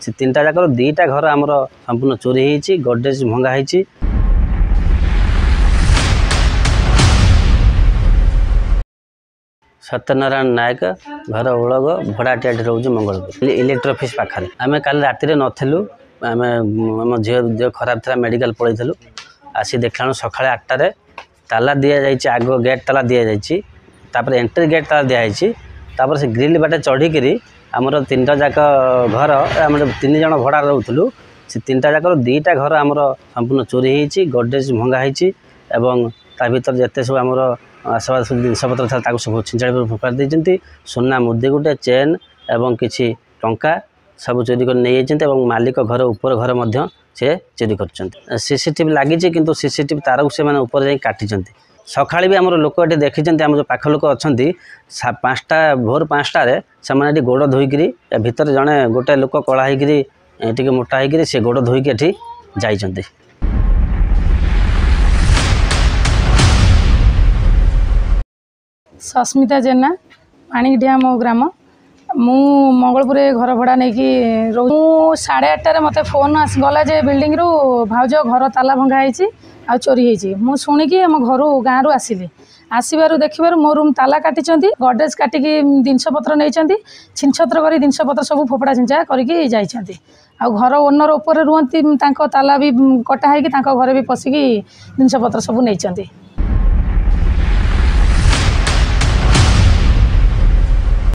से 3टा जाकर 2टा घर आमर संपूर्ण चोरी होती गडरेज भंगा होती। सत्यनारायण नायक घर ओलग भड़ाटिया रोज मंगलपुर इलेक्ट्री ऑफिस पाखे आम काली राति नलु आम आम झील खराब था मेडिकल पलू आसी देखला सका 8टारे ताला दि जाइए आग गेट ताला दि जापर एंट्री गेट ताला दिखाई से ग्रिल बाटे चढ़ी आमर 3टा जाक घर आम 3 जन भड़ा रोलु से 3टा जाकर 2टा घर आमर संपूर्ण चोरी होती गडरेज भंगा होती भर जिते सब आमर आसबाब जिनपतर था सब छिंचाड़ी फोपाड़ी देती सोना मुदी गोटे चेन एवं किसी टंका सब चोरी कर नहीं जाते मालिक घर ऊपर घर मध्य से चोरी कर सीसीटीवी लगी किंतु सीसीटीवी तार को से ऊपर जा काटी सकाଳେ भी आमर लोक ये देखी आम जो पाख लोक अच्छा 5टा भोर 5टारे से गोड़ धोईकरी भितर जड़े गोटे लोक कला होकर मोटा होकर से गोड़ धोईकी एठी जाइछन्ति। सस्मिता जेना पाणीडिया मो ग्राम मु मंगलपुर घर भड़ा नहीं कि 8:30 मत फोन गला जे बिल्डिंग रु भाउज घर ताला भंगा आ चोरी होती मु शुणिकी आम घर गाँव रु आसिली आसबार देखिबार मो रूम ताला काटी गडरेज काटिकी जिनपतर नहीं छिनछत्र कर जिनपतर सब फोपड़ा छिंचा करके जाइछन्ति आ घर ओनर ऊपर रुहती ताला भी कटा होगी घर भी पशिकी जिनपतर सब नहीं।